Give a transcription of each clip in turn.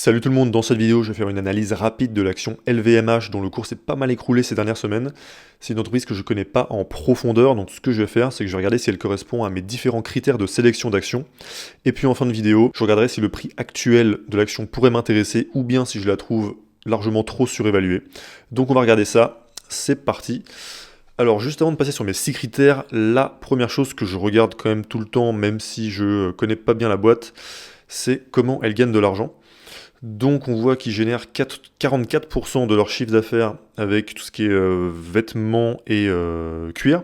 Salut tout le monde, dans cette vidéo je vais faire une analyse rapide de l'action LVMH dont le cours s'est pas mal écroulé ces dernières semaines. C'est une entreprise que je connais pas en profondeur, donc ce que je vais faire c'est que je vais regarder si elle correspond à mes différents critères de sélection d'actions. Et puis en fin de vidéo, je regarderai si le prix actuel de l'action pourrait m'intéresser ou bien si je la trouve largement trop surévaluée. Donc on va regarder ça, c'est parti. Alors juste avant de passer sur mes 6 critères, la première chose que je regarde quand même tout le temps, même si je connais pas bien la boîte, c'est comment elle gagne de l'argent. Donc on voit qu'ils génèrent 44% de leur chiffre d'affaires avec tout ce qui est vêtements et cuir.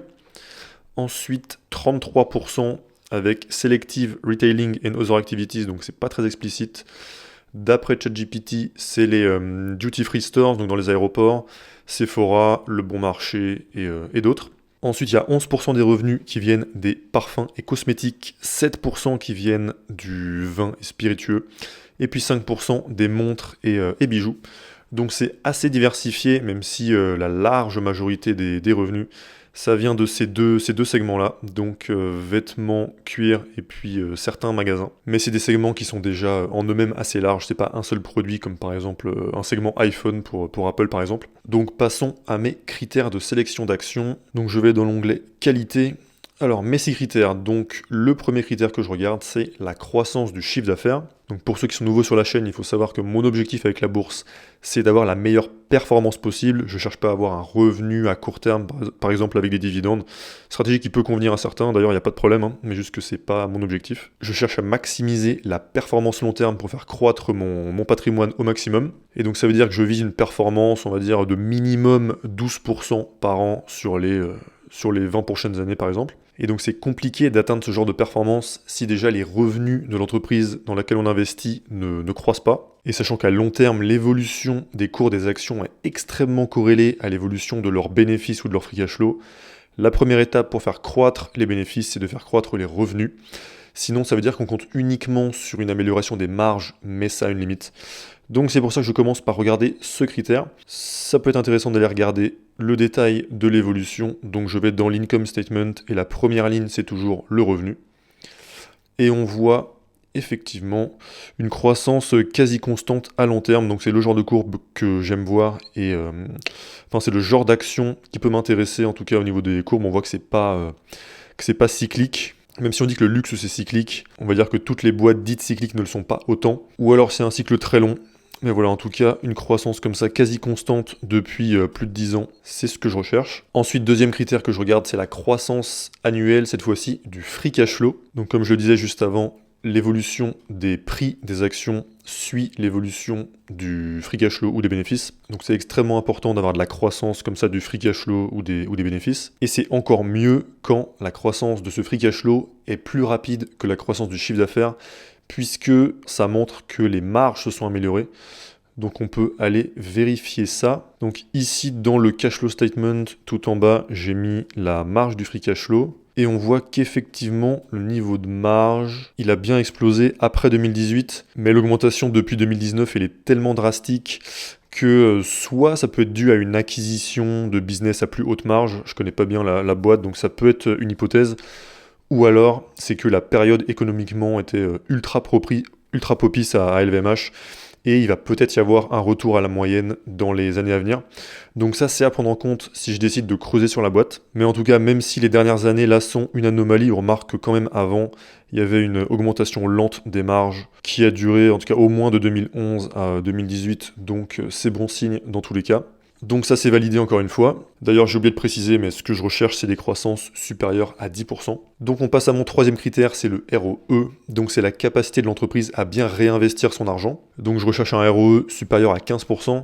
Ensuite 33% avec Selective Retailing and Other Activities, donc c'est pas très explicite. D'après ChatGPT, c'est les Duty Free Stores, donc dans les aéroports, Sephora, Le Bon Marché et d'autres. Ensuite, il y a 11% des revenus qui viennent des parfums et cosmétiques, 7% qui viennent du vin et spiritueux, et puis 5% des montres et bijoux. Donc c'est assez diversifié, même si la large majorité des revenus, ça vient de ces deux segments-là, donc vêtements, cuir et puis certains magasins. Mais c'est des segments qui sont déjà en eux-mêmes assez larges, c'est pas un seul produit comme par exemple un segment iPhone pour Apple par exemple. Donc passons à mes critères de sélection d'actions. Donc je vais dans l'onglet qualité. Alors mes 6 critères, donc le premier critère que je regarde c'est la croissance du chiffre d'affaires. Donc pour ceux qui sont nouveaux sur la chaîne, il faut savoir que mon objectif avec la bourse, c'est d'avoir la meilleure performance possible. Je ne cherche pas à avoir un revenu à court terme, par exemple avec des dividendes. Stratégie qui peut convenir à certains, d'ailleurs il n'y a pas de problème, hein, mais juste que c'est pas mon objectif. Je cherche à maximiser la performance long terme pour faire croître mon patrimoine au maximum. Et donc ça veut dire que je vise une performance, on va dire, de minimum 12% par an sur les 20 prochaines années par exemple. Et donc c'est compliqué d'atteindre ce genre de performance si déjà les revenus de l'entreprise dans laquelle on investit ne croissent pas. Et sachant qu'à long terme, l'évolution des cours des actions est extrêmement corrélée à l'évolution de leurs bénéfices ou de leur free cash flow, la première étape pour faire croître les bénéfices, c'est de faire croître les revenus. Sinon, ça veut dire qu'on compte uniquement sur une amélioration des marges, mais ça a une limite. Donc c'est pour ça que je commence par regarder ce critère. Ça peut être intéressant d'aller regarder le détail de l'évolution. Donc je vais dans l'income statement et la première ligne c'est toujours le revenu. Et on voit effectivement une croissance quasi constante à long terme. Donc c'est le genre de courbe que j'aime voir et c'est le genre d'action qui peut m'intéresser en tout cas au niveau des courbes. On voit que c'est pas cyclique. Même si on dit que le luxe c'est cyclique, on va dire que toutes les boîtes dites cycliques ne le sont pas autant. Ou alors c'est un cycle très long. Mais voilà, en tout cas, une croissance comme ça quasi constante depuis plus de 10 ans, c'est ce que je recherche. Ensuite, deuxième critère que je regarde, c'est la croissance annuelle, cette fois-ci, du free cash flow. Donc comme je le disais juste avant, l'évolution des prix des actions suit l'évolution du free cash flow ou des bénéfices. Donc c'est extrêmement important d'avoir de la croissance comme ça du free cash flow ou des bénéfices. Et c'est encore mieux quand la croissance de ce free cash flow est plus rapide que la croissance du chiffre d'affaires, puisque ça montre que les marges se sont améliorées. Donc on peut aller vérifier ça. Donc ici dans le cash flow statement, tout en bas, j'ai mis la marge du free cash flow. Et on voit qu'effectivement, le niveau de marge, il a bien explosé après 2018. Mais l'augmentation depuis 2019, elle est tellement drastique que soit ça peut être dû à une acquisition de business à plus haute marge. Je connais pas bien la boîte, donc ça peut être une hypothèse. Ou alors, c'est que la période économiquement était ultra propice à LVMH, et il va peut-être y avoir un retour à la moyenne dans les années à venir. Donc ça, c'est à prendre en compte si je décide de creuser sur la boîte. Mais en tout cas, même si les dernières années, là, sont une anomalie, on remarque que quand même avant, il y avait une augmentation lente des marges qui a duré, en tout cas au moins de 2011 à 2018, donc c'est bon signe dans tous les cas. Donc ça c'est validé encore une fois. D'ailleurs j'ai oublié de préciser, mais ce que je recherche c'est des croissances supérieures à 10%. Donc on passe à mon troisième critère, c'est le ROE. Donc c'est la capacité de l'entreprise à bien réinvestir son argent. Donc je recherche un ROE supérieur à 15%.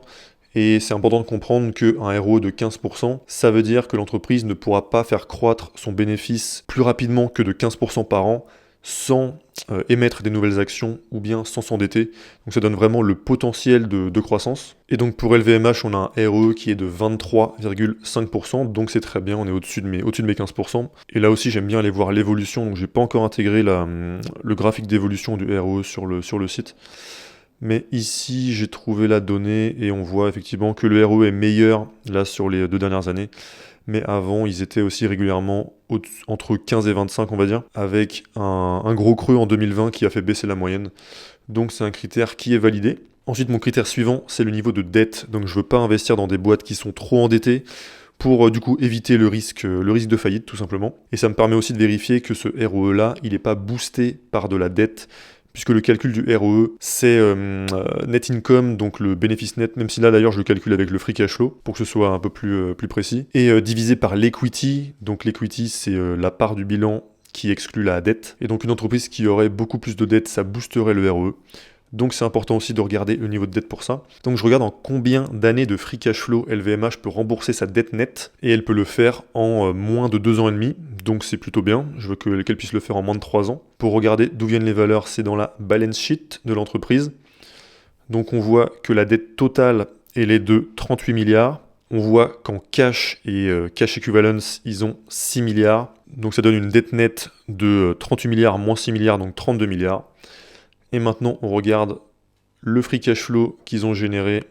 Et c'est important de comprendre qu'un ROE de 15%, ça veut dire que l'entreprise ne pourra pas faire croître son bénéfice plus rapidement que de 15% par an sans émettre des nouvelles actions ou bien sans s'endetter. Donc ça donne vraiment le potentiel de croissance. Et donc pour LVMH, on a un ROE qui est de 23,5%, donc c'est très bien, on est au-dessus de mes 15%. Et là aussi, j'aime bien aller voir l'évolution, donc j'ai pas encore intégré le graphique d'évolution du ROE sur le site. Mais ici, j'ai trouvé la donnée et on voit effectivement que le ROE est meilleur là sur les 2 dernières années. Mais avant, ils étaient aussi régulièrement entre 15 et 25, on va dire, avec un gros creux en 2020 qui a fait baisser la moyenne. Donc c'est un critère qui est validé. Ensuite, mon critère suivant, c'est le niveau de dette. Donc je veux pas investir dans des boîtes qui sont trop endettées pour du coup éviter le risque de faillite tout simplement. Et ça me permet aussi de vérifier que ce ROE là, il n'est pas boosté par de la dette, puisque le calcul du ROE, c'est net income, donc le bénéfice net, même si là d'ailleurs je le calcule avec le free cash flow, pour que ce soit un peu plus précis, et divisé par l'equity, donc l'equity c'est la part du bilan qui exclut la dette, et donc une entreprise qui aurait beaucoup plus de dette, ça boosterait le ROE. Donc c'est important aussi de regarder le niveau de dette pour ça. Donc je regarde en combien d'années de free cash flow LVMH peut rembourser sa dette nette, et elle peut le faire en moins de 2 ans et demi, donc c'est plutôt bien. Je veux qu'elle puisse le faire en moins de 3 ans. Pour regarder d'où viennent les valeurs, c'est dans la balance sheet de l'entreprise. Donc on voit que la dette totale, elle est de 38 milliards. On voit qu'en cash et cash equivalence, ils ont 6 milliards. Donc ça donne une dette nette de 38 milliards moins 6 milliards, donc 32 milliards. Et maintenant, on regarde le free cash flow qu'ils ont généré,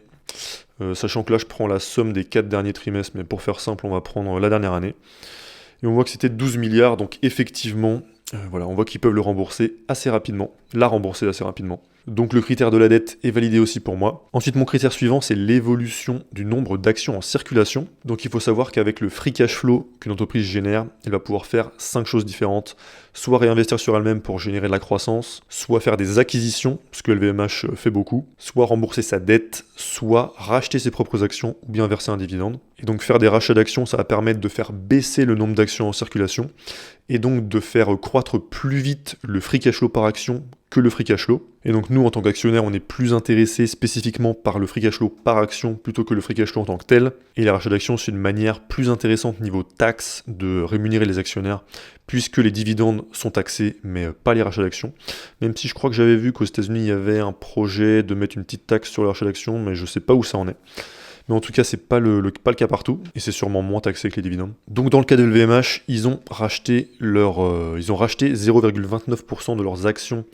sachant que là, je prends la somme des 4 derniers trimestres, mais pour faire simple, on va prendre la dernière année. Et on voit que c'était 12 milliards, donc effectivement, voilà, on voit qu'ils peuvent le rembourser assez rapidement, la rembourser assez rapidement. Donc le critère de la dette est validé aussi pour moi. Ensuite, mon critère suivant, c'est l'évolution du nombre d'actions en circulation. Donc il faut savoir qu'avec le free cash flow qu'une entreprise génère, elle va pouvoir faire 5 choses différentes. Soit réinvestir sur elle-même pour générer de la croissance, soit faire des acquisitions, ce que LVMH fait beaucoup, soit rembourser sa dette, soit racheter ses propres actions ou bien verser un dividende. Et donc faire des rachats d'actions, ça va permettre de faire baisser le nombre d'actions en circulation et donc de faire croître plus vite le free cash flow par action que le free cash flow. Et donc nous, en tant qu'actionnaires, on est plus intéressés spécifiquement par le free cash flow par action plutôt que le free cash flow en tant que tel. Et les rachats d'actions, c'est une manière plus intéressante niveau taxe de rémunérer les actionnaires, puisque les dividendes sont taxés, mais pas les rachats d'actions. Même si je crois que j'avais vu qu'aux États-Unis, il y avait un projet de mettre une petite taxe sur les rachats d'actions, mais je sais pas où ça en est. Mais en tout cas, c'est pas le cas partout, et c'est sûrement moins taxé que les dividendes. Donc dans le cas de LVMH, ils ont racheté 0,29% de leurs actions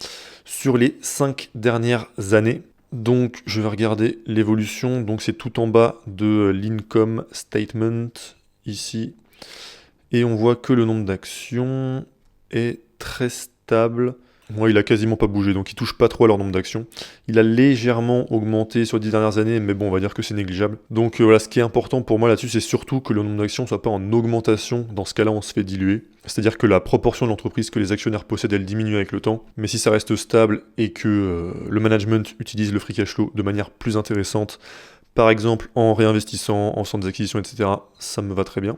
sur les 5 dernières années. Donc je vais regarder l'évolution, donc c'est tout en bas de l'income statement, ici. Et on voit que le nombre d'actions est très stable. Moi, il a quasiment pas bougé, donc il touche pas trop à leur nombre d'actions. Il a légèrement augmenté sur les 10 dernières années, mais bon, on va dire que c'est négligeable. Donc voilà, ce qui est important pour moi là-dessus, c'est surtout que le nombre d'actions soit pas en augmentation. Dans ce cas-là, on se fait diluer. C'est-à-dire que la proportion de l'entreprise que les actionnaires possèdent, elle diminue avec le temps. Mais si ça reste stable et que le management utilise le free cash flow de manière plus intéressante, par exemple en réinvestissant, en faisant des acquisitions, etc., ça me va très bien.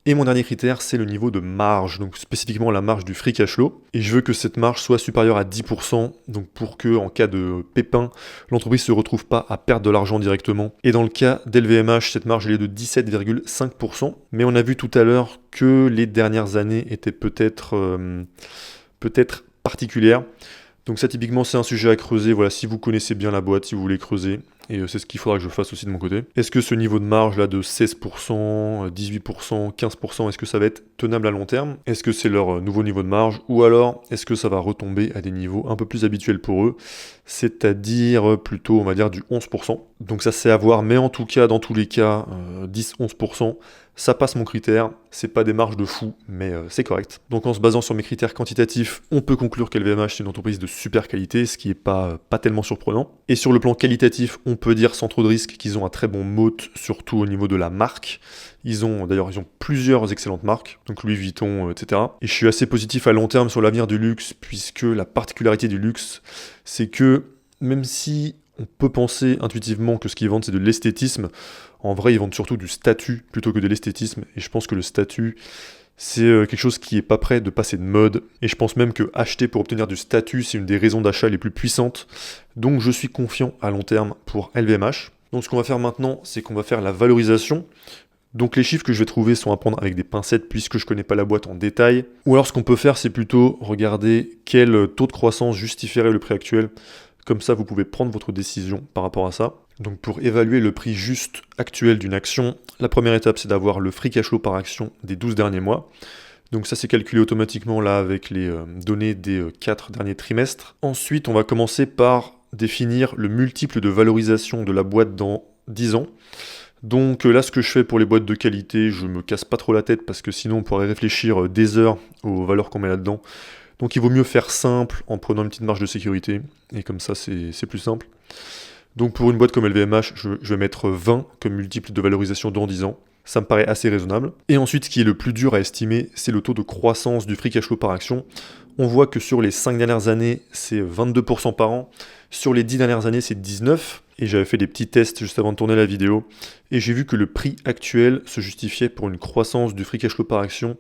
Et mon dernier critère, c'est le niveau de marge, donc spécifiquement la marge du free cash flow. Et je veux que cette marge soit supérieure à 10%, donc pour que, en cas de pépin, l'entreprise ne se retrouve pas à perdre de l'argent directement. Et dans le cas d'LVMH, cette marge elle est de 17,5%. Mais on a vu tout à l'heure que les dernières années étaient peut-être particulières. Donc ça typiquement c'est un sujet à creuser, voilà, si vous connaissez bien la boîte, si vous voulez creuser, et c'est ce qu'il faudra que je fasse aussi de mon côté. Est-ce que ce niveau de marge là de 16%, 18%, 15%, est-ce que ça va être tenable à long terme? Est-ce que c'est leur nouveau niveau de marge? Ou alors est-ce que ça va retomber à des niveaux un peu plus habituels pour eux, c'est-à-dire plutôt on va dire du 11%. Donc ça c'est à voir, mais en tout cas dans tous les cas 10-11%, ça passe mon critère, c'est pas des marges de fou, mais c'est correct. Donc en se basant sur mes critères quantitatifs, on peut conclure qu'LVMH c'est une entreprise de super qualité, ce qui est pas tellement surprenant. Et sur le plan qualitatif, on peut dire sans trop de risques qu'ils ont un très bon moat, surtout au niveau de la marque. Ils ont plusieurs excellentes marques, donc Louis Vuitton, etc. Et je suis assez positif à long terme sur l'avenir du luxe, puisque la particularité du luxe, c'est que même si on peut penser intuitivement que ce qu'ils vendent c'est de l'esthétisme, en vrai ils vendent surtout du statut plutôt que de l'esthétisme, et je pense que le statut c'est quelque chose qui est pas prêt de passer de mode, et je pense même que acheter pour obtenir du statut c'est une des raisons d'achat les plus puissantes, donc je suis confiant à long terme pour LVMH. Donc ce qu'on va faire maintenant, c'est qu'on va faire la valorisation. Donc les chiffres que je vais trouver sont à prendre avec des pincettes puisque je connais pas la boîte en détail. Ou alors ce qu'on peut faire c'est plutôt regarder quel taux de croissance justifierait le prix actuel. Comme ça vous pouvez prendre votre décision par rapport à ça. Donc pour évaluer le prix juste actuel d'une action, la première étape c'est d'avoir le free cash flow par action des 12 derniers mois. Donc ça c'est calculé automatiquement là avec les données des 4 derniers trimestres. Ensuite on va commencer par définir le multiple de valorisation de la boîte dans 10 ans. Donc là, ce que je fais pour les boîtes de qualité, je me casse pas trop la tête parce que sinon on pourrait réfléchir des heures aux valeurs qu'on met là-dedans. Donc il vaut mieux faire simple en prenant une petite marge de sécurité, et comme ça c'est plus simple. Donc pour une boîte comme LVMH, je vais mettre 20 comme multiple de valorisation dans 10 ans. Ça me paraît assez raisonnable. Et ensuite, ce qui est le plus dur à estimer, c'est le taux de croissance du free cash flow par action. On voit que sur les 5 dernières années, c'est 22% par an. Sur les 10 dernières années, c'est 19%. Et j'avais fait des petits tests juste avant de tourner la vidéo. Et j'ai vu que le prix actuel se justifiait pour une croissance du free cash flow par action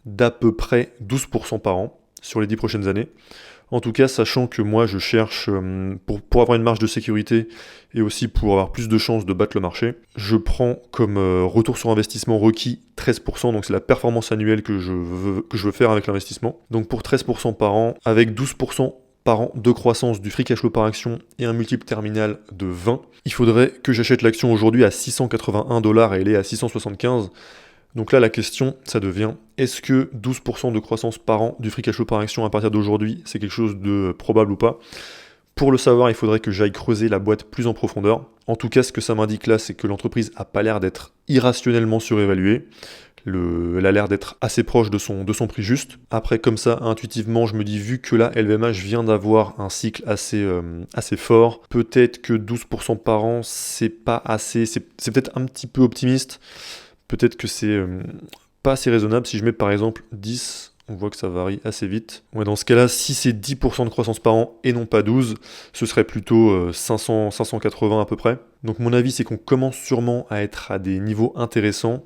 d'à peu près 12% par an sur les 10 prochaines années. En tout cas, sachant que moi je cherche, pour avoir une marge de sécurité et aussi pour avoir plus de chances de battre le marché, je prends comme retour sur investissement requis 13%, donc c'est la performance annuelle que je veux faire avec l'investissement. Donc pour 13% par an, avec 12% par an de croissance du free cash flow par action et un multiple terminal de 20, il faudrait que j'achète l'action aujourd'hui à 681 $ et elle est à 675. Donc là, la question, ça devient, est-ce que 12% de croissance par an du free cash flow par action à partir d'aujourd'hui, c'est quelque chose de probable ou pas? Pour le savoir, il faudrait que j'aille creuser la boîte plus en profondeur. En tout cas, ce que ça m'indique là, c'est que l'entreprise n'a pas l'air d'être irrationnellement surévaluée. Elle a l'air d'être assez proche de son prix juste. Après, comme ça, intuitivement, je me dis, vu que là, LVMH vient d'avoir un cycle assez fort, peut-être que 12% par an, c'est pas assez, c'est peut-être un petit peu optimiste. Peut-être que c'est pas assez raisonnable. Si je mets par exemple 10, on voit que ça varie assez vite. Ouais, dans ce cas-là, si c'est 10% de croissance par an et non pas 12, ce serait plutôt 580 à peu près. Donc mon avis, c'est qu'on commence sûrement à être à des niveaux intéressants.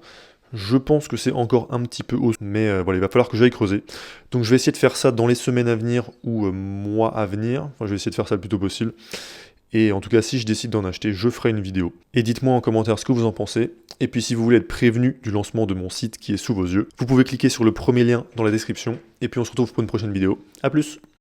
Je pense que c'est encore un petit peu haut, mais voilà, il va falloir que j'aille creuser. Donc je vais essayer de faire ça dans les semaines à venir ou mois à venir. Enfin, je vais essayer de faire ça le plus tôt possible. Et en tout cas, si je décide d'en acheter, je ferai une vidéo. Et dites-moi en commentaire ce que vous en pensez. Et puis si vous voulez être prévenu du lancement de mon site qui est sous vos yeux, vous pouvez cliquer sur le premier lien dans la description. Et puis on se retrouve pour une prochaine vidéo. A plus!